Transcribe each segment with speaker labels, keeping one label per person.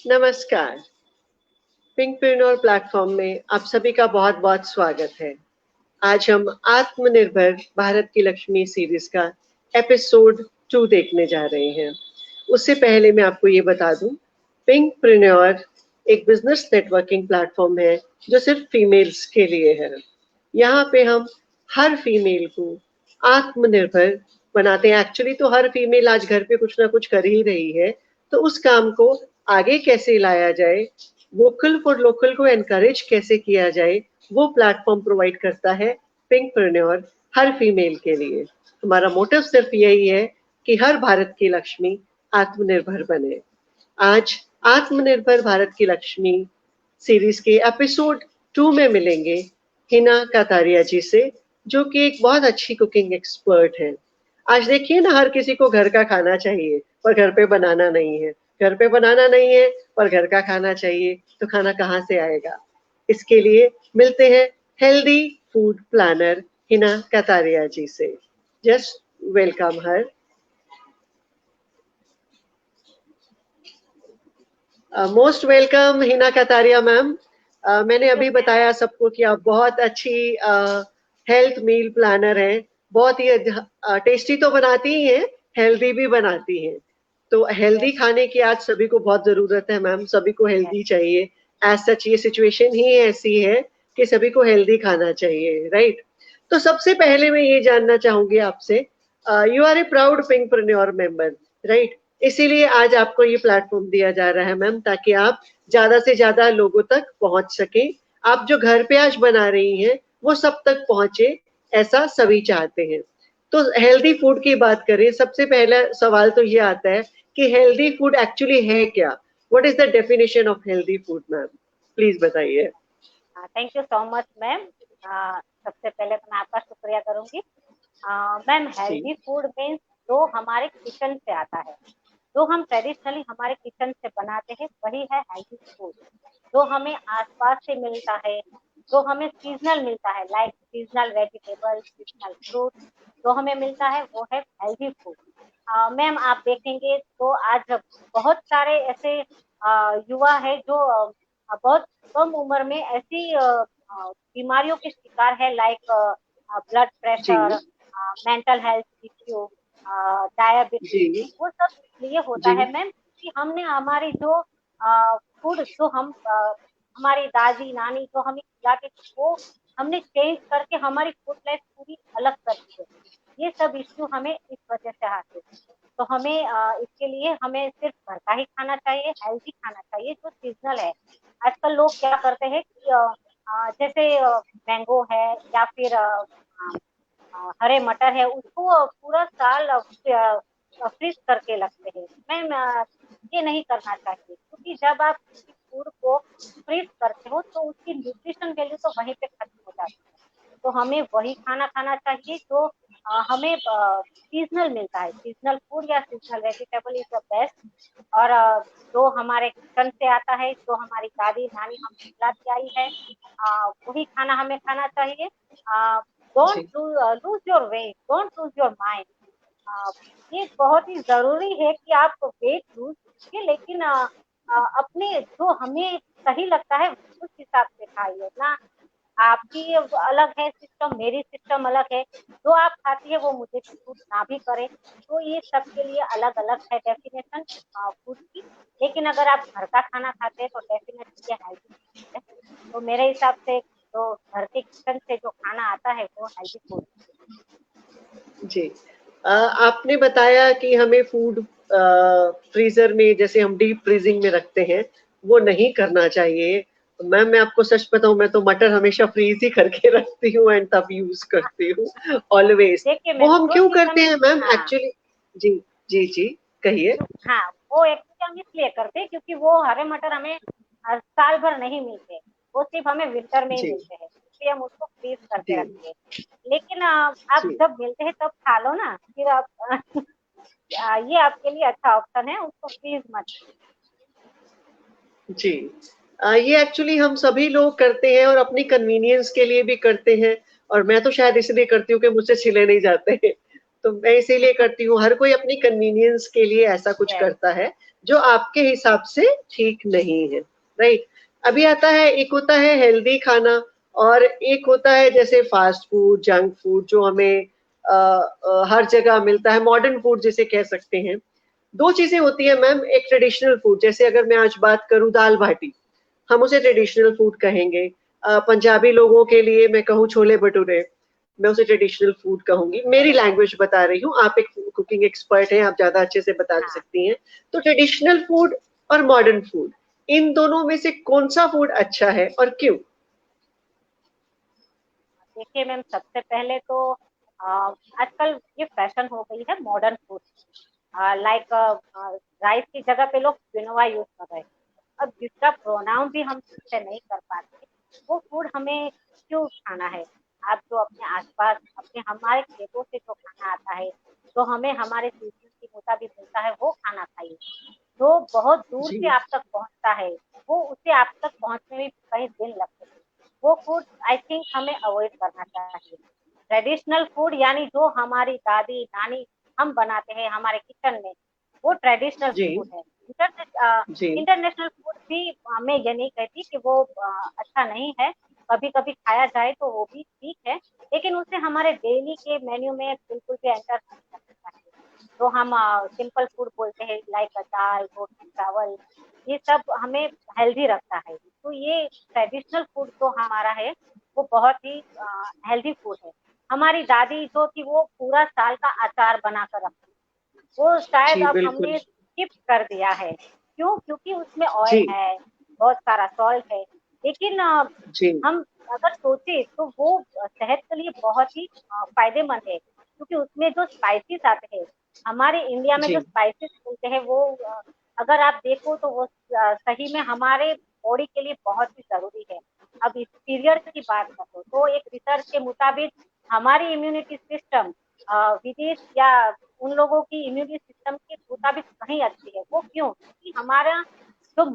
Speaker 1: नमस्कार। पिंकप्रेन्योर प्लेटफॉर्म में आप सभी का बहुत-बहुत स्वागत है। आज हम आत्मनिर्भर भारत की लक्ष्मी सीरीज का एपिसोड 2 देखने जा रहे हैं। उससे पहले मैं आपको ये बता दूं, पिंकप्रेन्योर एक बिजनेस नेटवर्किंग प्लेटफॉर्म है जो सिर्फ फीमेल्स के लिए है। यहाँ पे हम हर फीमेल को आत्मनिर्भर बनाते हैं। एक्चुअली तो हर फीमेल आज घर पे कुछ ना कुछ कर ही रही है, तो उस काम को आगे कैसे लाया जाए, वोकल फॉर लोकल को एनकरेज कैसे किया जाए, वो प्लेटफॉर्म प्रोवाइड करता है पिंकप्रेन्योर हर फीमेल के लिए। हमारा मोटिव सिर्फ यही है कि हर भारत की लक्ष्मी आत्मनिर्भर बने। आज आत्मनिर्भर भारत की लक्ष्मी सीरीज के एपिसोड 2 में मिलेंगे हिना कतारिया जी से, जो कि एक बहुत अच्छी कुकिंग एक्सपर्ट है। आज देखिए ना, हर किसी को घर का खाना चाहिए पर घर पे बनाना नहीं है, घर पे बनाना नहीं है पर घर का खाना चाहिए, तो खाना कहाँ से आएगा? इसके लिए मिलते हैं healthy food planner Hina Kataria ji से। Just welcome her. Most welcome Hina Kataria ma'am. मैंने अभी बताया सबको कि आप बहुत अच्छी हेल्थ मील प्लानर हैं, बहुत ही टेस्टी तो बनाती ही हैं, हेल्दी भी बनाती हैं। तो हेल्दी खाने की आज सभी को बहुत जरूरत है मैम, सभी को हेल्दी चाहिए। एज सच ये सिचुएशन ही ऐसी है कि सभी को हेल्दी खाना चाहिए, राइट? तो सबसे पहले मैं ये जानना चाहूंगी आपसे, you are a proud Pinkpreneur member, right? इसीलिए आज आपको ये प्लेटफॉर्म दिया जा रहा है मैम, ताकि आप ज्यादा से ज्यादा लोगों तक पहुंच सके। आप जो घर पे आज बना रही हैं वो सब तक पहुंचे, ऐसा सभी चाहते हैं। तो हेल्दी फूड की बात करें, सबसे पहला सवाल तो ये आता है कि हेल्दी फूड एक्चुअली है क्या? What is the definition of healthy food ma'am? Please बताइए।
Speaker 2: Thank you so much ma'am. सबसे पहले तो मैं आपका शुक्रिया करूंगी। मैम, हेल्दी फूड मीन्स जो हमारे किचन से आता है, जो हम ट्रेडिशनली हमारे किचन से बनाते हैं, वही है हेल्दी फूड। जो हमें आसपास से मिलता है, जो हमें सीजनल मिलता है, like seasonal vegetable, seasonal fruit जो हमें मिलता है, वो है हेल्दी फूड। मैम, आप देखेंगे तो आज बहुत सारे ऐसे युवा है जो बहुत कम उम्र में ऐसी बीमारियों के शिकार है, like blood pressure, mental health issue, diabetes. वो सब इसलिए होता है मैम कि हमने हमारी जो फूड जो हम हमारी दादी नानी जो हमें खिलाती थी, वो हमने चेंज करके हमारी फूड लाइफ पूरी अलग कर दी है। ये सब इश्यू हमें इस वजह से आते हैं। तो हमें इसके लिए हमें सिर्फ घर का ही खाना चाहिए, हेल्दी खाना चाहिए जो सीजनल है। आजकल लोग क्या करते हैं कि जैसे मैंगो है या फिर हरे मटर है, उसको पूरा साल फ्रीज करके रखते हैं। मैम, ये नहीं करना चाहिए, क्योंकि जब आप किसी फूड को फ्रीज करते हो तो उसकी न्यूट्रिशन वैल्यू तो वहीं पे खत्म हो जाती है। तो हमें वही खाना खाना चाहिए जो हमें सीजनल मिलता है। सीजनल फूड या seasonal vegetable is the best. और जो हमारे किचन से आता है, जो हमारी दादी नानी हमें खिलाती आई है, वही खाना हमें खाना चाहिए। Don't lose your weight, don't lose your mind. ये बहुत ही जरूरी है कि आप वेट लूज कीजिए, लेकिन अपने जो हमें सही लगता है उस हिसाब से खाइए ना। आपकी अलग है सिस्टम, मेरी सिस्टम अलग है। जो आप खाती है वो मुझे सूट ना भी करे, तो ये सबके लिए अलग अलग है डेफिनेशन फूड की। लेकिन अगर आप घर का खाना खाते हैं तो डेफिनेटली ये हेल्दी फूड है। तो मेरे हिसाब से जो घर के किचन से जो खाना आता है वो हेल्दी फूड है।
Speaker 1: जी, आपने बताया कि हमें फूड फ्रीजर में, जैसे हम डीप फ्रीजिंग में रखते हैं, वो नहीं करना चाहिए। मैम, मैं आपको सच बताऊं, मैं तो मटर हमेशा फ्रीज ही करके रखती हूँ एंड तब यूज करती हूँ, ऑलवेज।
Speaker 2: देखिए
Speaker 1: वो
Speaker 2: मैम,
Speaker 1: हम
Speaker 2: जो
Speaker 1: क्यों
Speaker 2: चीज
Speaker 1: करते
Speaker 2: हमें
Speaker 1: हैं मैम एक्चुअली? जी जी जी, कहिए।
Speaker 2: हाँ, वो एक्चुअली हम इसलिए करते हैं क्योंकि वो हरे मटर हमें साल भर नहीं मिलते, वो सिर्फ हमें विंटर में ही
Speaker 1: जी
Speaker 2: मिलते हैं, इसलिए हम उसको फ्रीज करके
Speaker 1: जी
Speaker 2: रखते हैं। लेकिन आप
Speaker 1: जी
Speaker 2: जब मिलते हैं तब खा लो ना, फिर आप ये आपके लिए अच्छा ऑप्शन है, उसको फ्रीज मत।
Speaker 1: जी, ये एक्चुअली हम सभी लोग करते हैं और अपनी कन्वीनियंस के लिए भी करते हैं, और मैं तो शायद इसलिए करती हूँ कि मुझसे छिले नहीं जाते हैं। तो मैं इसीलिए करती हूँ। हर कोई अपनी कन्वीनियंस के लिए ऐसा कुछ
Speaker 2: Yes.
Speaker 1: करता है जो आपके हिसाब से ठीक नहीं है, राइट। अभी आता है, एक होता है हेल्दी खाना और एक होता है जैसे फास्ट फूड, जंक फूड, जो हमें हर जगह मिलता है, मॉडर्न फूड जिसे कह सकते हैं। दो चीजें होती है मैम, एक ट्रेडिशनल फूड, जैसे अगर मैं आज बात करूं दाल बाटी, हम उसे ट्रेडिशनल फूड कहेंगे। पंजाबी लोगों के लिए मैं कहूँ छोले भटूरे, मैं उसे ट्रेडिशनल फूड कहूंगी। मेरी लैंग्वेज बता रही हूँ, आप एक कुकिंग एक्सपर्ट हैं, आप ज्यादा अच्छे से बता
Speaker 2: हाँ,
Speaker 1: सकती हैं। तो ट्रेडिशनल फूड और मॉडर्न फूड, इन दोनों में से कौन सा फूड अच्छा है और क्यों?
Speaker 2: देखिए मैम, सबसे पहले तो आजकल ये फैशन हो गई है मॉडर्न फूड। लाइक राइस की जगह पे लोग क्विनोआ यूज कर रहे हैं। अब जिसका प्रोनाउन भी हम ठीक से नहीं कर पाते, वो फूड हमें क्यों खाना है? आप जो अपने आसपास अपने हमारे खेतों से जो खाना आता है, जो हमें हमारे सीजन के मुताबिक मिलता है, वो खाना खाइए। जो बहुत दूर
Speaker 1: जी
Speaker 2: से आप तक पहुंचता है, वो उसे आप तक पहुंचने में कई दिन लगते हैं। वो फूड आई थिंक हमें अवॉइड करना चाहिए। ट्रेडिशनल फूड यानी जो हमारी दादी नानी हम बनाते हैं हमारे किचन में, वो ट्रेडिशनल
Speaker 1: जी
Speaker 2: फूड है।
Speaker 1: जी
Speaker 2: इंटरनेशनल फूड भी मैं ये नहीं कहती कि वो अच्छा नहीं है। कभी कभी खाया जाए तो वो भी ठीक है, लेकिन उसे हमारे डेली के मेन्यू में बिल्कुल भी एंटर नहीं करना चाहिए। तो हम सिंपल फूड बोलते हैं, लाइक दाल रोटी चावल, ये सब हमें हेल्दी रखता है। तो ये ट्रेडिशनल फूड जो हमारा है, वो बहुत ही हेल्दी फूड है। हमारी दादी जो थी, वो पूरा साल का अचार बनाकर रखती, वो शायद
Speaker 1: जी
Speaker 2: अब
Speaker 1: बिल्कुल।
Speaker 2: हमने स्किप कर दिया है। क्यों? क्योंकि उसमें ऑयल
Speaker 1: जी
Speaker 2: है, बहुत सारा सॉल्ट है। लेकिन
Speaker 1: जी
Speaker 2: हम अगर सोचे तो वो सेहत के लिए बहुत ही फायदेमंद है, क्योंकि उसमें जो स्पाइसेस आते हैं, हमारे इंडिया में जो
Speaker 1: जी
Speaker 2: स्पाइसेस मिलते हैं, वो अगर आप देखो तो वो सही में हमारे बॉडी के लिए बहुत ही जरूरी है। अब इस पीरियड की बात करो तो एक रिसर्च के मुताबिक हमारी इम्यूनिटी सिस्टम विदेश या उन लोगों की इम्यूनिटी सिस्टम के मुताबिक कहीं अच्छी है। वो क्यों? क्योंकि हमारा जो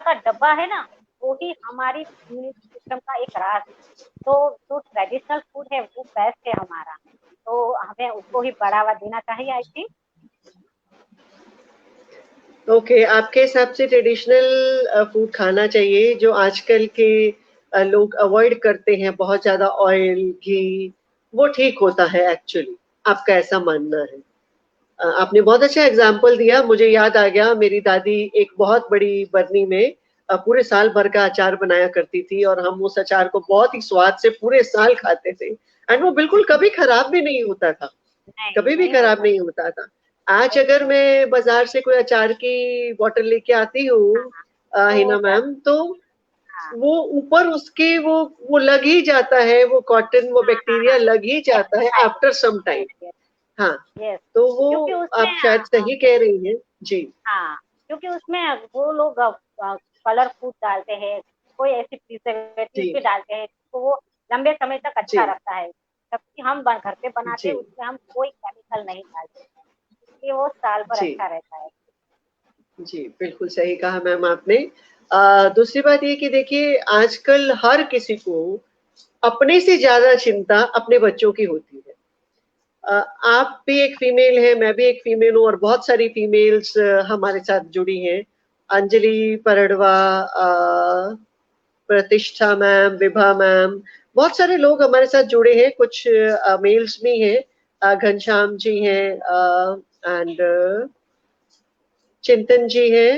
Speaker 2: का डब्बा है ना, वो ही हमारी इम्यूनिटी सिस्टम का एक राज है। तो जो ट्रेडिशनल फूड है वो बेस्ट है हमारा, तो हमें उसको ही बढ़ावा देना चाहिए आई थिंक।
Speaker 1: ओके, आपके हिसाब से ट्रेडिशनल फूड खाना चाहिए, जो आजकल के लोग अवॉइड करते हैं, बहुत ज्यादा ऑयल घी, वो ठीक होता है एक्चुअली, आपका ऐसा मानना है? आपने बहुत अच्छा एग्जाम्पल दिया, मुझे याद आ गया, मेरी दादी एक बहुत बड़ी बरनी में पूरे साल भर का अचार बनाया करती थी और हम उस अचार को बहुत ही स्वाद से पूरे साल खाते थे, एंड वो बिल्कुल कभी खराब भी नहीं होता था,
Speaker 2: नहीं,
Speaker 1: कभी भी
Speaker 2: नहीं
Speaker 1: खराब
Speaker 2: होता।
Speaker 1: नहीं होता था। आज
Speaker 2: नहीं
Speaker 1: अगर
Speaker 2: होता।
Speaker 1: मैं बाजार से कोई अचार की बोतल लेके आती
Speaker 2: हाँ,
Speaker 1: हूँ
Speaker 2: हाँ। तो
Speaker 1: हिना मैम, तो
Speaker 2: हाँ,
Speaker 1: वो ऊपर उसके वो लग ही जाता है, वो कॉटन, वो
Speaker 2: हाँ, हाँ,
Speaker 1: बैक्टीरिया
Speaker 2: हाँ।
Speaker 1: लग ही जाता है
Speaker 2: pesticide.
Speaker 1: After some time.
Speaker 2: Yes, yes,
Speaker 1: हाँ,
Speaker 2: यस।
Speaker 1: तो वो
Speaker 2: क्योंकि उसमें
Speaker 1: आप शायद सही कह रही हैं। जी
Speaker 2: हाँ, क्योंकि उसमें वो लोग कलर फूड डालते हैं, कोई ऐसी प्रिजर्वेटिव
Speaker 1: जी
Speaker 2: भी डालते हैं, तो वो लंबे समय तक
Speaker 1: जी
Speaker 2: अच्छा रखता है। जबकि हम घर पे बनाते
Speaker 1: जी
Speaker 2: हैं, उसमें हम कोई केमिकल नहीं डालते, इसलिए वो साल भर
Speaker 1: जी
Speaker 2: अच्छा रहता है।
Speaker 1: जी, बिल्कुल सही कहा मैम आपने। दूसरी बात ये कि देखिए, आजकल हर किसी को अपने से ज्यादा चिंता अपने बच्चों की होती है। आप भी एक फीमेल है, मैं भी एक फीमेल हूँ, और बहुत सारी फीमेल्स हमारे साथ जुड़ी हैं। अंजलि परड़वा, प्रतिष्ठा मैम, विभा मैम, बहुत सारे लोग हमारे साथ जुड़े हैं, कुछ मेल्स भी हैं, घनश्याम जी हैं, एंड चिंतन जी हैं।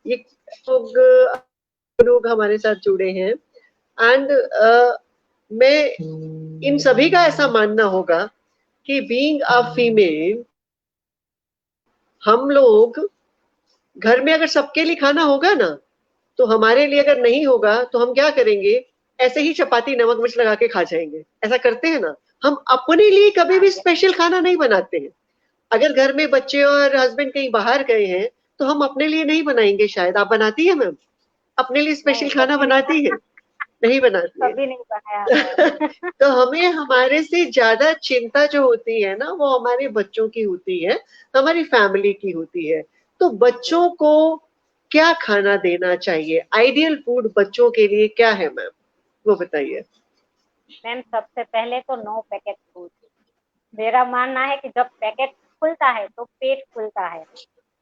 Speaker 1: ये लोग लोग हमारे साथ जुड़े हैं, एंड मैं इन सभी का ऐसा मानना होगा कि बीइंग अ फीमेल, हम लोग घर में अगर सबके लिए खाना होगा ना, तो हमारे लिए अगर नहीं होगा तो हम क्या करेंगे? ऐसे ही चपाती नमक मिर्च लगा के खा जाएंगे, ऐसा करते हैं ना। हम अपने लिए कभी
Speaker 2: हाँ,
Speaker 1: भी
Speaker 2: यस,
Speaker 1: स्पेशल खाना नहीं बनाते हैं। अगर घर में बच्चे और हस्बैंड कहीं बाहर गए हैं, तो हम अपने लिए नहीं बनाएंगे। शायद आप बनाती है मैम? अपने लिए
Speaker 2: नहीं,
Speaker 1: स्पेशल खाना
Speaker 2: कभी नहीं।
Speaker 1: बनाती है? नहीं बनाती है।
Speaker 2: कभी नहीं बनाया मैम।
Speaker 1: तो हमें हमारे से ज्यादा चिंता जो होती है ना, वो हमारे बच्चों की होती है, हमारी फैमिली की होती है। तो बच्चों को क्या खाना देना चाहिए? आइडियल फूड बच्चों के लिए क्या है मैम? वो बताइए।
Speaker 2: मैम सबसे पहले तो नो पैकेट फूड। मेरा मानना है कि जब पैकेट खुलता है तो पेट खुलता है।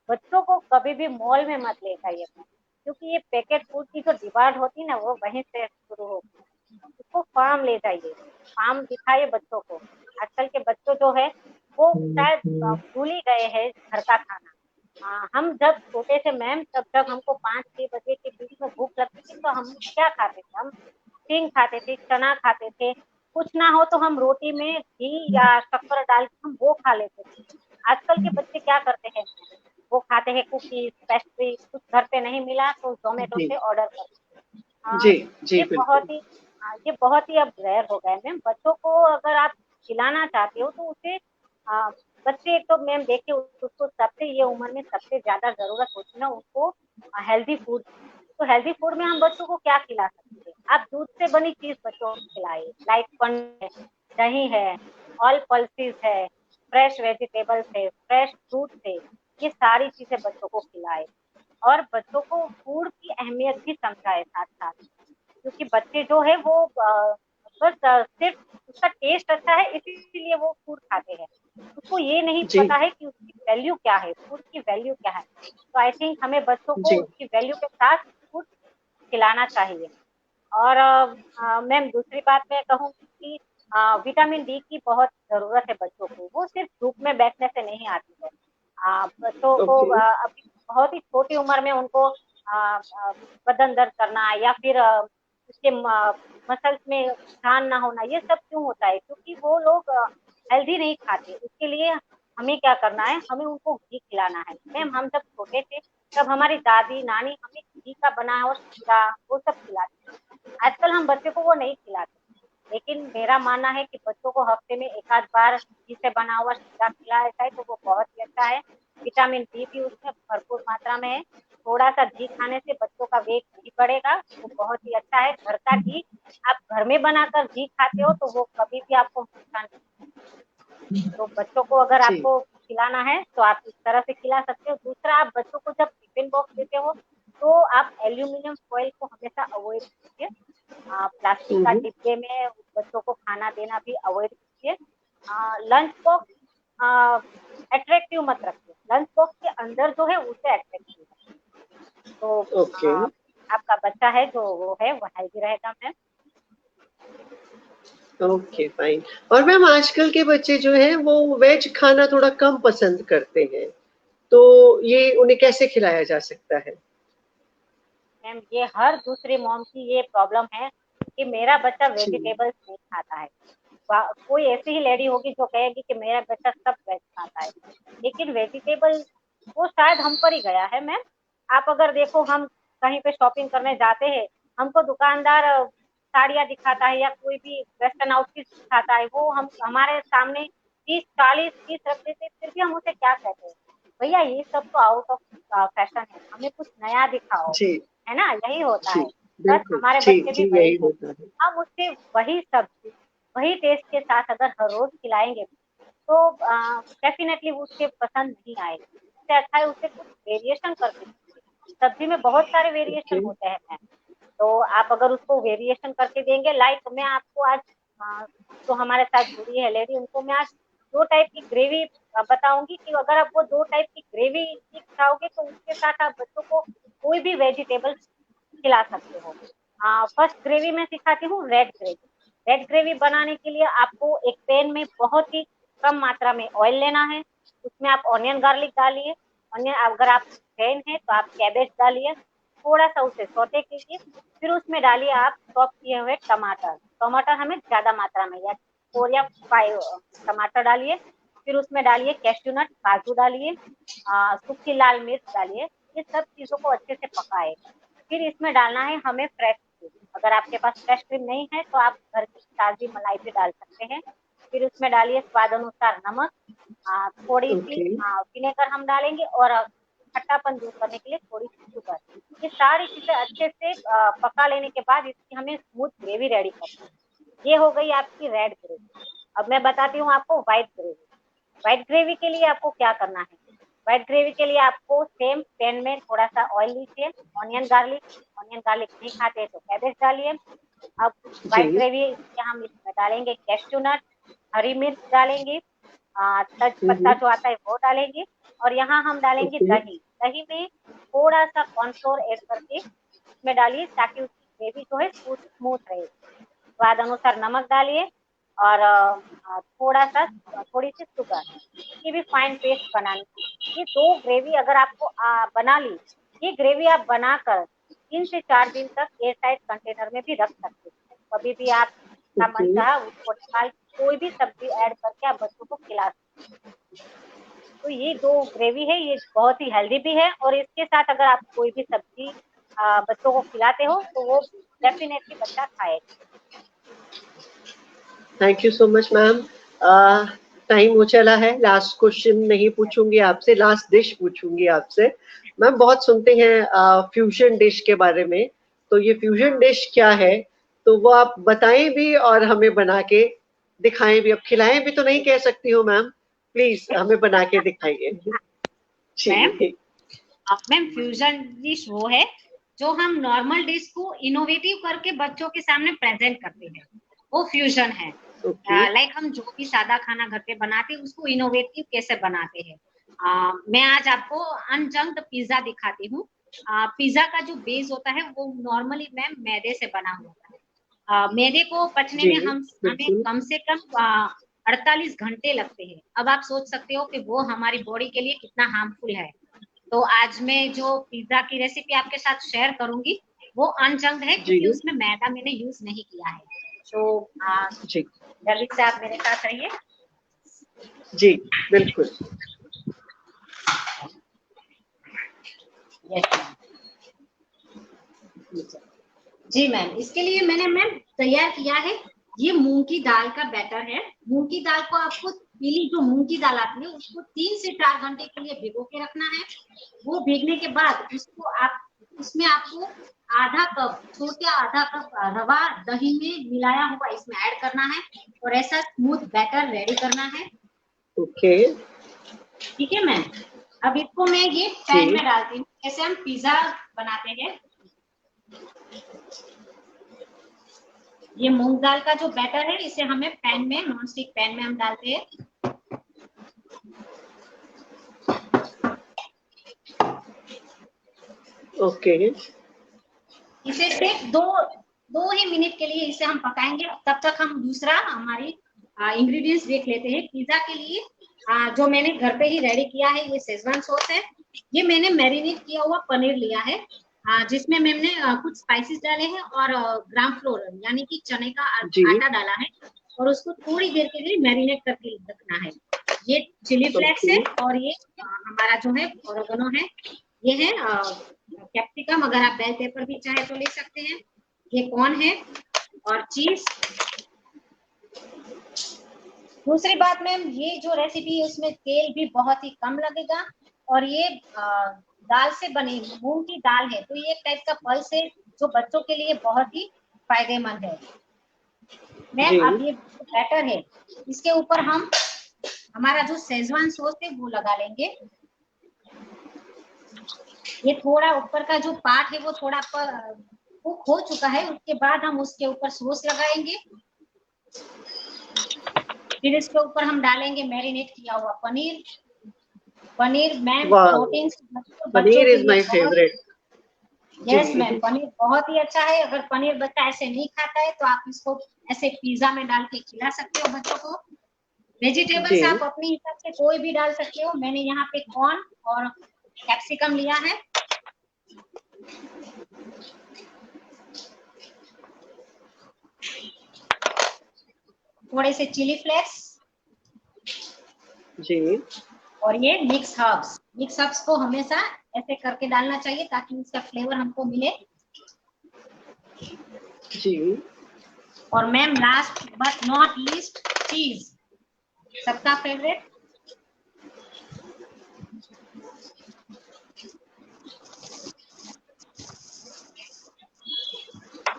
Speaker 2: बच्चों को कभी भी मॉल में मत ले जाइए मैम, क्योंकि ये पैकेट फूड की जो डिमांड होती है ना वो वहीं से शुरू होती है। उसको फार्म ले जाइए, फार्म दिखाइए बच्चों को। आजकल के बच्चों जो है वो शायद भूल ही गए हैं घर का खाना। हम जब छोटे थे मैम, तब जब हमको 5-6 बजे के बीच में भूख लगती थी तो हम क्या खाते थे? हम सिंग खाते थे, चना खाते थे। कुछ ना हो तो हम रोटी में घी या शक्कर डाल के हम वो खा लेते थे। आजकल के बच्चे क्या करते हैं? वो खाते हैं कुकीज, पेस्ट्री। कुछ घर पे नहीं मिला तो जोमेटो
Speaker 1: जी
Speaker 2: से ऑर्डर कर।
Speaker 1: जी जी
Speaker 2: ये
Speaker 1: बिल्कुल।
Speaker 2: बहुत ही ये बहुत ही अब रेयर हो गया है मैम। बच्चों को अगर आप खिलाना चाहते हो तो उसे बच्चे तो मैम देखिए उसको सबसे ये उम्र में सबसे ज्यादा जरूरत होती है ना उनको हेल्दी फूड। तो हेल्दी फूड में हम बच्चों को क्या खिला सकते हैं? आप दूध से बनी चीज बच्चों को खिलाइए, लाइक पनीर है, दही है, ऑल पल्सेस है, फ्रेश वेजिटेबल्स है, फ्रेश फ्रूट्स है। ये सारी चीजें बच्चों को खिलाए और बच्चों को फूड की अहमियत भी समझाए साथ साथ। क्योंकि बच्चे जो है वो बस सिर्फ उसका टेस्ट अच्छा है इसीलिए वो फूड खाते हैं। उसको ये नहीं
Speaker 1: जी
Speaker 2: पता है कि उसकी वैल्यू क्या है, फूड की वैल्यू क्या है। तो आई थिंक हमें बच्चों को
Speaker 1: जी
Speaker 2: उसकी वैल्यू के साथ फूड खिलाना चाहिए। और मैम दूसरी बात मैं कहूँगी कि विटामिन डी की बहुत जरूरत है बच्चों को। वो सिर्फ धूप में बैठने से नहीं आती है। बच्चों को
Speaker 1: ओके
Speaker 2: अभी बहुत ही छोटी उम्र में उनको बदन दर्द करना या फिर उसके मसल्स में जान ना होना, ये सब क्यों होता है? क्योंकि वो लोग हेल्दी नहीं खाते। उसके लिए हमें क्या करना है? हमें उनको घी खिलाना है। मैम हम जब छोटे थे तब हमारी दादी नानी हमें घी का बना हुआ शीरा वो सब खिलाती थी। आजकल हम बच्चे को वो नहीं खिलाते। लेकिन मेरा मानना है कि बच्चों को हफ्ते में एक आध बार घी से बना हुआ शीरा खिलाया जाए तो वो बहुत ही अच्छा है। विटामिन डी भी उसमें भरपूर मात्रा में है। थोड़ा सा घी खाने से बच्चों का वेट भी बढ़ेगा, वो बहुत ही अच्छा है। घर का घी आप घर में बनाकर घी खाते हो तो वो कभी भी आपको नुकसान नहीं। तो बच्चों को अगर
Speaker 1: जी
Speaker 2: आपको खिलाना है तो आप इस तरह से खिला सकते हो। दूसरा, आप बच्चों को जब टिफिन बॉक्स देते हो तो आप एल्यूमिनियम फॉइल को हमेशा अवॉइड कीजिए। प्लास्टिक का
Speaker 1: हम्म
Speaker 2: डिब्बे में बच्चों को खाना देना भी अवॉइड कीजिए। लंच बॉक्स अट्रैक्टिव मत रखिए। लंच बॉक्स के अंदर जो है उसे अट्रैक्टिव है। तो
Speaker 1: ओके
Speaker 2: आपका बच्चा है जो वो है वो हेल्दी रहेगा मैम।
Speaker 1: Okay fine. और मैम आजकल के बच्चे जो हैं वो वेज खाना थोड़ा कम पसंद करते हैं, तो ये उन्हें कैसे खिलाया जा सकता है?
Speaker 2: मैम ये हर दूसरी मॉम की ये प्रॉब्लम है कि मेरा बच्चा
Speaker 1: जी
Speaker 2: वेजिटेबल्स नहीं खाता है। कोई ऐसी ही लेडी होगी जो कहेगी कि मेरा बच्चा सब वेज खाता है। लेकिन वेजिटेबल वो शायद हम पर ही गया है मैम। आप अगर देखो, हम कहीं पे शॉपिंग करने जाते हैं, हमको दुकानदार साड़ियाँ दिखाता है या कोई भी वेस्टर्न आउटफिट दिखाता है, वो हम हमारे सामने 30-40 चीज रख देते हैं, फिर भी हम उसे क्या कहते हैं? भैया ये सब तो आउट ऑफ फैशन है, हमें कुछ नया दिखाओ।
Speaker 1: जी
Speaker 2: है ना? यही होता
Speaker 1: जी
Speaker 2: है। बस
Speaker 1: बिल्कुल
Speaker 2: हमारे
Speaker 1: जी
Speaker 2: बच्चे भी
Speaker 1: जी
Speaker 2: वही
Speaker 1: यही
Speaker 2: है।
Speaker 1: होता है।
Speaker 2: हम उससे वही सब्जी वही टेस्ट के साथ अगर हर रोज खिलाएंगे तो डेफिनेटली वो उसके पसंद नहीं आएगी। इससे अच्छा है उसे कुछ वेरिएशन करके दीजिए। सब्जी में बहुत सारे
Speaker 1: ओके
Speaker 2: वेरिएशन होते हैं मैम। तो आप अगर उसको वेरिएशन करके देंगे, लाइक मैं आपको आज जो हमारे साथ जुड़ी है लेडी, उनको मैं आज 2 टाइप की ग्रेवी बताऊंगी कि अगर आप वो 2 टाइप की ग्रेवी खाओगे तो उसके साथ आप बच्चों को कोई भी वेजिटेबल खिला सकते हो। फर्स्ट ग्रेवी मैं सिखाती हूँ रेड ग्रेवी। रेड ग्रेवी बनाने के लिए आपको एक पैन में बहुत ही कम मात्रा में ऑयल लेना है। उसमें आप ऑनियन गार्लिक डालिए। ऑनियन अगर आप फैन है तो आप कैबेज डालिए। थोड़ा सा उसे सौटे कीजिए। फिर उसमें डालिए आप चॉप किए हुए टमाटर। टमाटर हमें ज्यादा मात्रा में या 4 या 5 टमाटर डालिए। फिर उसमें डालिए कैश्यू नट, काजू डालिए, सूखी लाल मिर्च डालिए। ये सब चीजों को अच्छे से पकाए। फिर इसमें डालना है हमें फ्रेश क्रीम। अगर आपके पास फ्रेश क्रीम नहीं है तो आप घर की ताजी मलाई भी डाल सकते हैं। फिर उसमें डालिए स्वाद अनुसार नमक, थोड़ी सी
Speaker 1: ओके
Speaker 2: विनेगर हम डालेंगे और खट्टापन दूर करने के लिए थोड़ी सी शुगर। ये सारी चीजें अच्छे से पका लेने के बाद इसकी हमें स्मूथ ग्रेवी रेडी करनी है। ये हो गई आपकी रेड ग्रेवी। अब मैं बताती हूँ आपको व्हाइट ग्रेवी। व्हाइट ग्रेवी के लिए आपको क्या करना है? व्हाइट ग्रेवी के लिए आपको सेम पैन में थोड़ा सा ऑयल लीजिए। ऑनियन गार्लिक नहीं खाते तो कैबेज डालिए। अब व्हाइट ग्रेवी हम इसमें डालेंगे कैश्यू नट, हरी मिर्च डालेंगे, तेज पत्ता जो आता है वो डालेंगे, और यहाँ हम डालेंगे दही। दही में थोड़ा सा कॉर्नफ्लोर ऐड करके इसमें डालिए ताकि उसकी ग्रेवी जो है स्मूथ रहे। स्वाद अनुसार नमक डालिए और थोड़ी सी शुगर। इसकी भी फाइन पेस्ट बनानी है। ये 2 ग्रेवी अगर आपको बना ली, ये ग्रेवी आप बनाकर 3 से 4 दिन तक एयर टाइट कंटेनर में भी रख सकते हैं। कभी भी आपका मन चाहा उसको निकाल कोई भी सब्जी ऐड करके आप बच्चों को खिला सकते हैं। तो ये 2 ग्रेवी है, ये बहुत ही हेल्दी भी है, और इसके साथ अगर आप कोई भी सब्जी बच्चों को खिलाते हो तो वो डेफिनेटली बच्चा खाएगा।
Speaker 1: Thank you so much ma'am. Time हो चला है, लास्ट क्वेश्चन नहीं पूछूंगी आपसे, लास्ट डिश पूछूंगी आपसे। मैम बहुत सुनते हैं फ्यूजन डिश के बारे में, तो ये फ्यूजन डिश क्या है, तो वो आप बताएं भी और हमें बना के दिखाएं भी। अब खिलाएं भी तो नहीं कह सकती हूँ मैम, प्लीज हमें बना के दिखाइए।
Speaker 2: मैम फ्यूजन डिश वो है जो हम नॉर्मल डिश को इनोवेटिव करके बच्चों के सामने प्रेजेंट करते हैं, वो फ्यूजन है। लाइक हम जो भी सादा खाना घर पे बनाते हैं उसको इनोवेटिव कैसे बनाते हैं। मैं आज आपको अनजंक्ड पिज्जा दिखाती हूँ। पिज्जा का जो बेस होता है वो नॉर्मली मैम मैदे से बना होता है। मैदे को पचने में हमें कम से कम 48 घंटे लगते हैं। अब आप सोच सकते हो कि वो हमारी बॉडी के लिए कितना हार्मफुल है। तो आज मैं जो पिज्जा की रेसिपी आपके साथ शेयर करूंगी वो अनजंक्ड है, क्योंकि उसमें मैदा मैंने यूज नहीं किया है। तो जल्दी से आप मेरे साथ रहिए।
Speaker 1: जी बिल्कुल।
Speaker 2: जी मैम, इसके लिए मैंने मैम तैयार किया है, ये मूंग की दाल का बैटर है। मूंग की दाल को आपको पीली जो मूंग की दाल आती है उसको 3 से 4 घंटे के लिए भिगो के रखना है। वो भीगने के बाद उसमें आपको आधा कप रवा दही में मिलाया हुआ इसमें ऐड करना है, और ऐसा स्मूथ बैटर रेडी करना है।
Speaker 1: ओके
Speaker 2: ठीक है मैम। अब इसको मैं ये पैन में डालती हूँ, जैसे हम पिज्जा बनाते हैं। ये मूंग दाल का जो बैटर है इसे हमें पैन में, नॉन स्टिक पैन में हम डालते हैं।
Speaker 1: ओके
Speaker 2: इसे सिर्फ दो ही मिनट के लिए इसे हम पकाएंगे। तब तक हम दूसरा हमारी इंग्रेडिएंट्स देख लेते हैं। पिज्जा के लिए जो मैंने घर पे ही रेडी किया है, ये शेजवान सॉस है। ये मैंने मैरिनेट किया हुआ पनीर लिया है, जिसमें मैंने कुछ स्पाइसेस डाले हैं और ग्राम फ्लोर यानी कि चने का आटा डाला है, और उसको थोड़ी देर के लिए मैरिनेट करके रखना है। ये चिली फ्लेक्स है, और ये हमारा जो है ओरेगनो है। ये है कैप्सिकम, अगर आप बेल पेपर भी चाहे तो ले सकते हैं। ये कॉर्न है और चीज। दूसरी बात मैम, ये जो रेसिपी है उसमें तेल भी बहुत ही कम लगेगा, और ये दाल से बनी मूंग की दाल है, तो ये एक टाइप का पल्स है जो बच्चों के लिए बहुत ही फायदेमंद है। मैम अब ये बैटर है, इसके ऊपर हम हमारा जो शेजवान सॉस है वो लगा लेंगे। ये थोड़ा ऊपर का जो पार्ट है वो थोड़ा कुक हो चुका है, उसके बाद हम उसके ऊपर सॉस लगाएंगे। फिर इसके ऊपर हम डालेंगे मैरिनेट किया हुआ paneer. Paneer ma'am protein
Speaker 1: paneer is my favourite.
Speaker 2: Yes ma'am, paneer बहुत ही अच्छा है। अगर पनीर बच्चा ऐसे नहीं खाता है तो आप इसको ऐसे पिज्जा में डाल के खिला सकते हो बच्चों को। वेजिटेबल्स आप अपने हिसाब से कोई भी डाल सकते हो। मैंने यहाँ पे कॉर्न और कैप्सिकम लिया है। थोड़े से चिली फ्लेक्स
Speaker 1: जी,
Speaker 2: और ये मिक्स हर्ब्स को हमेशा ऐसे करके डालना चाहिए ताकि इसका फ्लेवर हमको मिले।
Speaker 1: जी।
Speaker 2: और ma'am last but not least, चीज, सबका फेवरेट।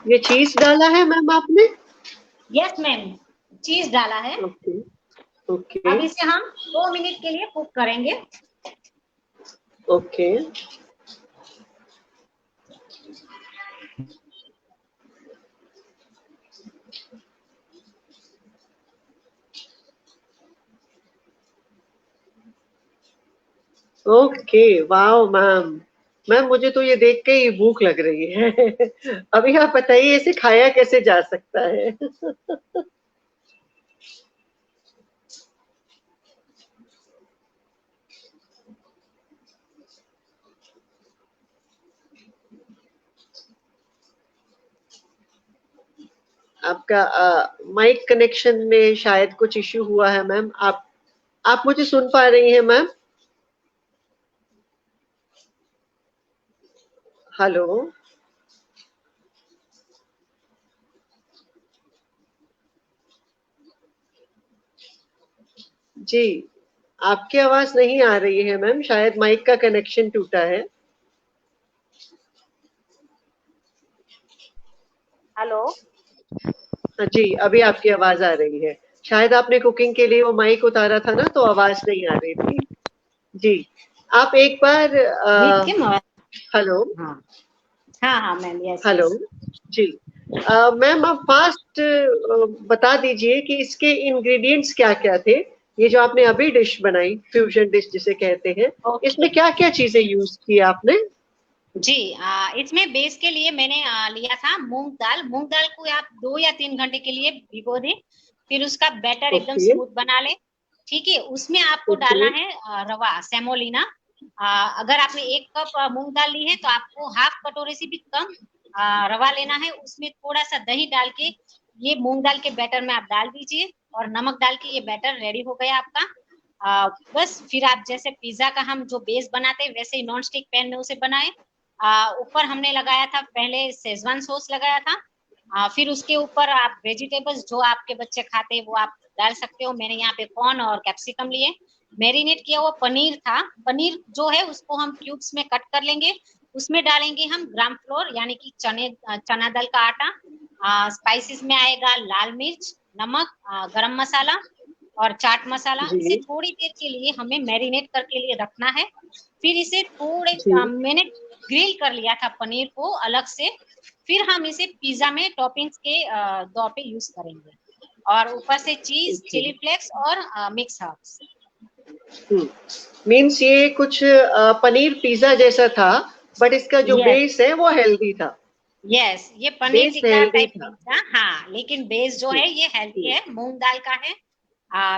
Speaker 1: ये चीज डाला है मैम आपने?
Speaker 2: यस मैम, चीज डाला है।
Speaker 1: Okay okay.
Speaker 2: अब इसे हम 2 मिनट के लिए कुक करेंगे।
Speaker 1: Okay okay, wow ma'am. Ma'am मुझे तो ये देख के ही भूख लग रही है। अभी आप बताइए इसे खाया कैसे जा सकता है? आपका माइक कनेक्शन में शायद कुछ इश्यू हुआ है मैम। आप मुझे सुन पा रही हैं मैम? हेलो। जी, आपकी आवाज नहीं आ रही है मैम, शायद माइक का कनेक्शन टूटा है।
Speaker 2: हेलो।
Speaker 1: जी, अभी आपकी आवाज आ रही है। शायद आपने कुकिंग के लिए वो माइक उतारा था ना, तो आवाज नहीं आ रही थी। जी, आप एक बार
Speaker 2: मीठी मवा-
Speaker 1: हेलो।
Speaker 2: हाँ हाँ हाँ मैम, यस
Speaker 1: हेलो।
Speaker 2: यस।
Speaker 1: जी, मैम आप फास्ट बता दीजिए कि इसके इंग्रेडिएंट्स क्या-क्या थे? ये जो आपने अभी डिश बनाई, फ्यूजन डिश जिसे कहते हैं,
Speaker 2: ओके।
Speaker 1: इसमें क्या-क्या चीजें यूज की आपने?
Speaker 2: जी, इसमें बेस के लिए मैंने लिया था मूंग दाल। मूंग दाल को आप 2 या 3 घंटे के लिए भिगो दें, फिर उसका बैटर एकदम
Speaker 1: ओके,
Speaker 2: स्मूथ बना लें। ठीक है, उसमें आपको
Speaker 1: ओके,
Speaker 2: डालना है रवा सेमोलिना। अगर आपने 1 कप मूंग दाल ली है तो आपको हाफ कटोरे से भी कम रवा लेना है। उसमें थोड़ा सा दही डाल के ये मूंग दाल के बैटर में आप डाल दीजिए, और नमक डाल के ये बैटर रेडी हो गया आपका। बस फिर आप जैसे पिज्जा का हम जो बेस बनाते हैं वैसे ही नॉन स्टिक पैन में उसे बनाए। ऊपर हमने लगाया था पहले शेजवान सॉस लगाया था। फिर उसके ऊपर आप वेजिटेबल्स जो आपके बच्चे खाते हैं वो आप डाल सकते हो। मैंने यहाँ पे कॉर्न और कैप्सिकम लिए। मैरिनेट किया हुआ पनीर था। पनीर जो है उसको हम क्यूब्स में कट कर लेंगे। उसमें डालेंगे हम ग्राम फ्लोर यानी कि चना दाल का आटा। स्पाइसेस में आएगा लाल मिर्च, नमक, गरम मसाला और चाट मसाला। इसे
Speaker 1: जी,
Speaker 2: थोड़ी देर के लिए हमें मैरिनेट करके लिए रखना है। फिर इसे थोड़े
Speaker 1: जी,
Speaker 2: मैंने ग्रिल कर लिया था पनीर को अलग से। फिर हम इसे पिज्जा में टॉपिंग्स के तौर पे यूज करेंगे, और ऊपर से चीज,
Speaker 1: ओके।
Speaker 2: चिली फ्लेक्स और मिक्स हर्ब्स।
Speaker 1: हुँ, मीन्स ये कुछ पनीर पिज़्ज़ा जैसा था, बट इसका जो
Speaker 2: यस
Speaker 1: बेस है वो हेल्दी था।
Speaker 2: यस, ये paneer
Speaker 1: base
Speaker 2: tikka
Speaker 1: healthy
Speaker 2: type
Speaker 1: था।
Speaker 2: पिज्जा। हाँ, लेकिन बेस जो
Speaker 1: हुँ,
Speaker 2: है ये हेल्दी
Speaker 1: हुँ,
Speaker 2: है, मूंग दाल का है।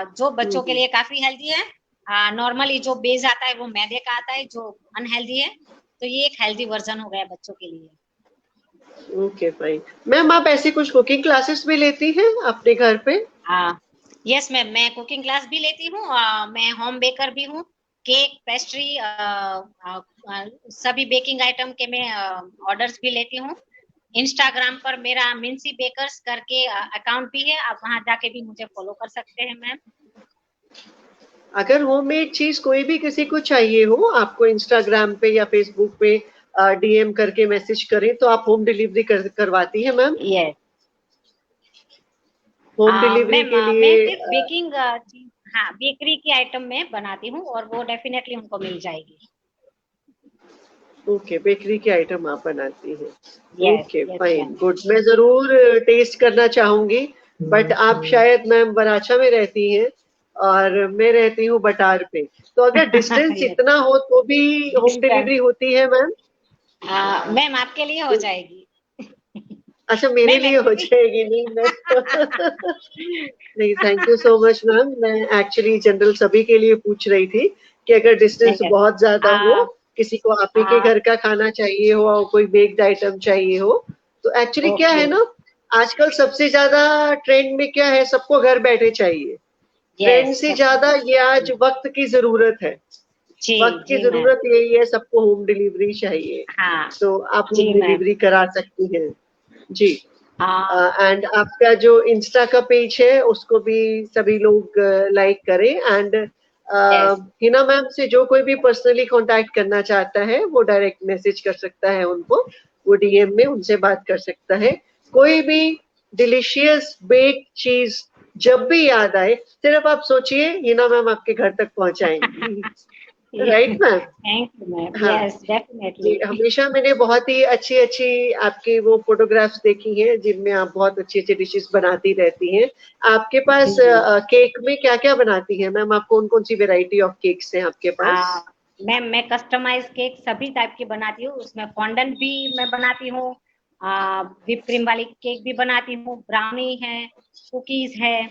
Speaker 2: जो
Speaker 1: हुँ,
Speaker 2: बच्चों के
Speaker 1: हुँ।
Speaker 2: लिए काफी हेल्दी है। नॉर्मली जो बेस आता है वो मैदे का आता है जो अनहेल्दी है। तो ये एक हेल्दी वर्जन हो गया बच्चों के लिए।
Speaker 1: Okay fine. मैम आप ऐसी कुछ कुकिंग क्लासेस भी लेती हैं अपने घर पे?
Speaker 2: यस मैम, मैं कुकिंग क्लास भी लेती हूँ। मैं होम बेकर भी हूँ। केक, पेस्ट्री, सभी बेकिंग आइटम के मैं ऑर्डर्स भी लेती हूँ। इंस्टाग्राम पर मेरा मिन्सी बेकर्स करके अकाउंट भी है, आप वहां जाके भी मुझे फॉलो कर सकते हैं मैम।
Speaker 1: अगर होममेड चीज़ कोई भी किसी को चाहिए हो, आपको इंस्टाग्राम पे या फेसबुक पे डीएम करके मैसेज करें, तो आप होम डिलीवरी करवाती हैं ma'am?
Speaker 2: Yes
Speaker 1: home delivery
Speaker 2: ma'am,
Speaker 1: के
Speaker 2: मैं
Speaker 1: लिए
Speaker 2: सिर्फ बेकिंग चीज, हाँ बेकरी की आइटम में बनाती हूँ और वो डेफिनेटली उनको मिल जाएगी।
Speaker 1: ओके, बेकरी के आइटम आप बनाती हैं।
Speaker 2: Yes
Speaker 1: okay,
Speaker 2: yes
Speaker 1: fine,
Speaker 2: ma'am.
Speaker 1: Good. मैं ज़रूर टेस्ट करना चाहूँगी, बट आप शायद मैम बराछा में रहती हैं और मैं रहती हूँ बटार पे। तो अगर डिस्टेंस
Speaker 2: यस,
Speaker 1: इतना हो तो भी होम
Speaker 2: डिस्टेंस
Speaker 1: डिलीवरी होती है मैम?
Speaker 2: मैम आपके लिए हो जाएगी।
Speaker 1: अच्छा, मेरे
Speaker 2: मैम
Speaker 1: लिए हो
Speaker 2: एक्चुअली
Speaker 1: जाएगी। नहीं मैं नहीं, thank you so much ma'am. मैं एक्चुअली जनरल सभी के लिए पूछ रही थी कि अगर डिस्टेंस
Speaker 2: यस,
Speaker 1: बहुत ज़्यादा हो, किसी को आप ही के घर का खाना चाहिए हो और कोई बेक्ड आइटम चाहिए हो, तो एक्चुअली क्या
Speaker 2: ओके।
Speaker 1: है ना, आजकल सबसे ज़्यादा ट्रेंड में क्या है, सबको घर बैठे चाहिए। ट्रेंड
Speaker 2: यस
Speaker 1: से
Speaker 2: सबको।
Speaker 1: ज़्यादा ये आज वक़्त की ज़रूरत है।
Speaker 2: जी
Speaker 1: वक़्त की
Speaker 2: जी मैम।
Speaker 1: ज़रूरत यही है, सबको होम डिलीवरी चाहिए।
Speaker 2: हाँ
Speaker 1: तो आप होम
Speaker 2: जी मैम।
Speaker 1: डिलीवरी करा सकती हैं। जी।
Speaker 2: हाँ
Speaker 1: एंड आपका जो इंस्टा का पेज है उसको भी सभी लोग लाइक करें। And
Speaker 2: yes.
Speaker 1: हिना मैम से जो कोई भी पर्सनली कांटेक्ट करना चाहता है वो डायरेक्ट मैसेज कर सकता है उनको, वो डीएम में उनसे बात कर सकता है। कोई भी डिलीशियस बेक चीज जब भी याद आए, सिर्फ आप सोचिए हिना मैम आपके घर तक पहुंचाएंगी। Right ma'am?
Speaker 2: Thank you ma'am,
Speaker 1: हाँ
Speaker 2: यस
Speaker 1: जी,
Speaker 2: डेफिनेटली।
Speaker 1: हमेशा मैंने बहुत ही अच्छी-अच्छी आपकी वो फ़ोटोग्राफ्स देखी हैं, जिनमें आप बहुत अच्छी-अच्छी डिशेज़ बनाती रहती हैं। आपके पास
Speaker 2: जी
Speaker 1: केक में क्या-क्या बनाती हैं मैम? आप कौन-कौन सी वैरायटी ऑफ केक्स हैं आपके
Speaker 2: आ,
Speaker 1: पास?
Speaker 2: मैम मैं कस्टमाइज केक सभी टाइप की बनाती हूँ, उसमें फॉन्डेंट भी मैं बनाती हूँ, व्हिप क्रीम वाली केक भी बनाती हूँ, ब्राउनी है, कुकीज है,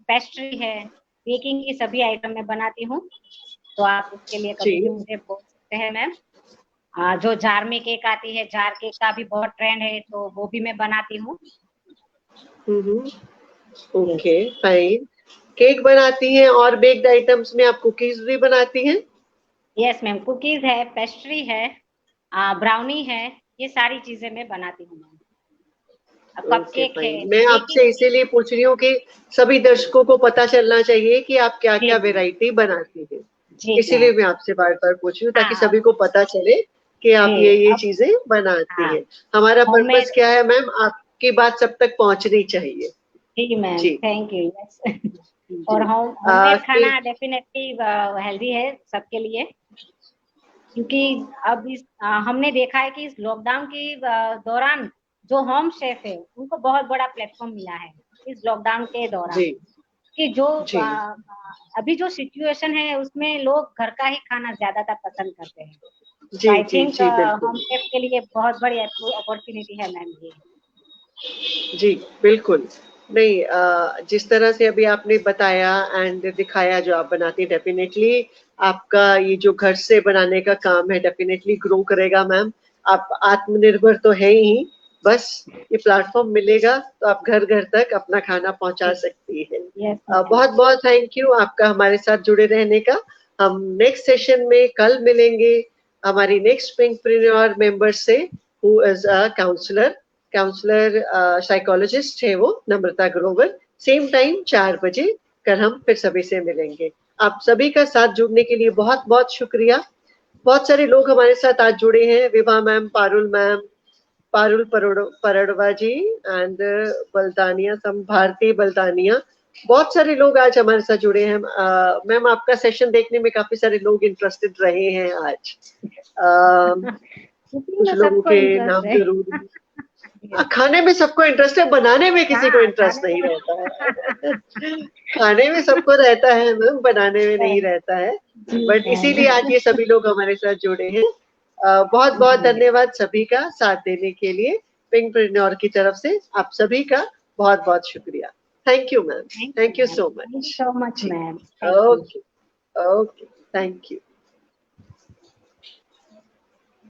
Speaker 2: पेस्ट्री है, बेकिंग की सभी आइटम मैं बनाती हूँ। तो आप उसके लिए
Speaker 1: जी।
Speaker 2: कभी भी मुझे बोल सकते हैं मैम। जो जार में केक आती है, जार केक का भी बहुत ट्रेंड है, तो वो भी मैं बनाती हूँ।
Speaker 1: Okay fine. केक बनाती हैं और बेक्ड आइटम्स में आप कुकीज भी बनाती हैं?
Speaker 2: यस मैम, कुकीज है, पेस्ट्री है, ब्राउनी है, ये सारी चीजें मैं बनाती हूँ मैम। कप
Speaker 1: ओके
Speaker 2: केक है,
Speaker 1: फाइन। मैं
Speaker 2: बेकिंग।
Speaker 1: आपसे इसीलिए पूछ रही हूँ कि सभी दर्शकों को पता चलना चाहिए कि आप क्या
Speaker 2: जी
Speaker 1: क्या
Speaker 2: मैम।
Speaker 1: वैरायटी बनाती हैं।
Speaker 2: जी
Speaker 1: इसीलिए
Speaker 2: मैम।
Speaker 1: मैं आपसे बार बार पूछ रही हूँ ताकि
Speaker 2: हाँ
Speaker 1: सभी को पता चले कि आप
Speaker 2: जी
Speaker 1: ये
Speaker 2: अब।
Speaker 1: चीजें बनाती
Speaker 2: हाँ,
Speaker 1: हैं। हमारा पर्पस
Speaker 2: होममेड।
Speaker 1: क्या है मैम, आपकी बात सब तक पहुंचनी चाहिए।
Speaker 2: जी मैम,
Speaker 1: जी
Speaker 2: थैंक यू। यस। और
Speaker 1: जी।
Speaker 2: होममेड
Speaker 1: कि
Speaker 2: खाना डेफिनेटली हेल्दी है सबके लिए, क्योंकि अब हमने देखा है कि इस लॉकडाउन के दौरान जो होम शेफ है उनको बहुत बड़ा प्लेटफॉर्म मिला है इस लॉकडाउन के दौरान।
Speaker 1: जी
Speaker 2: कि जो
Speaker 1: जी
Speaker 2: अभी जो सिचुएशन है उसमें लोग घर का ही खाना ज्यादातर पसंद करते हैं। तो
Speaker 1: जी
Speaker 2: आई
Speaker 1: जी
Speaker 2: थिंक
Speaker 1: जी बिल्कुल।
Speaker 2: होम शेफ के लिए बहुत बड़ी अपॉर्चुनिटी है मैम ये।
Speaker 1: जी बिल्कुल। नहीं, जिस तरह से अभी आपने बताया एंड दिखाया जो आप बनाती, डेफिनेटली आपका ये जो घर से बनाने का काम है डेफिनेटली ग्रो करेगा मैम। आप आत्मनिर्भर तो है ही, बस ये प्लेटफॉर्म मिलेगा तो आप घर घर तक अपना खाना पहुंचा सकती हैं।
Speaker 2: Yes ma'am.
Speaker 1: बहुत बहुत थैंक यू आपका हमारे साथ जुड़े रहने का। हम नेक्स्ट सेशन में कल मिलेंगे हमारी नेक्स्ट पिंकप्रेन्योर मेंबर से, who is a counsellor psychologist है वो, नम्रता ग्रोवर। सेम टाइम 4 बजे कल हम फिर सभी से मिलेंगे। आप सभी का साथ जुड़ने के लिए बहुत बहुत शुक्रिया। बहुत सारे लोग हमारे साथ आज जुड़े हैं, Vibha ma'am, ma'am, Parul Pardava ji and Baldania, सम भारती बल्दानिया। बहुत सारे लोग आज हमारे साथ जुड़े हैं। मैम आपका सेशन देखने में काफी सारे लोग इंटरेस्टेड रहे हैं आज।
Speaker 2: कुकिंग
Speaker 1: कुछ
Speaker 2: में
Speaker 1: लोगों
Speaker 2: सबको
Speaker 1: के
Speaker 2: इंटरेस्ट
Speaker 1: नाम
Speaker 2: है।
Speaker 1: जरूर। खाने में सबको इंटरेस्ट है, बनाने में किसी को
Speaker 2: हाँ,
Speaker 1: इंटरेस्ट
Speaker 2: खाने
Speaker 1: नहीं
Speaker 2: में।
Speaker 1: रहता है। खाने में सबको रहता है मैम, बनाने में नहीं रहता है।
Speaker 2: जी
Speaker 1: बट इसीलिए आज
Speaker 2: मैम।
Speaker 1: ये सभी लोग हमारे साथ जुड़े हैं। बहुत बहुत
Speaker 2: जी।
Speaker 1: धन्यवाद सभी का साथ देने के लिए। पिंकप्रेन्योर की तरफ से आप सभी का बहुत बहुत शुक्रिया। Thank you ma'am.
Speaker 2: Thank you
Speaker 1: thank you
Speaker 2: ma'am,
Speaker 1: so
Speaker 2: thank you
Speaker 1: much.
Speaker 2: So much
Speaker 1: जी।
Speaker 2: Ma'am, thank you.
Speaker 1: Okay. Okay. Thank you.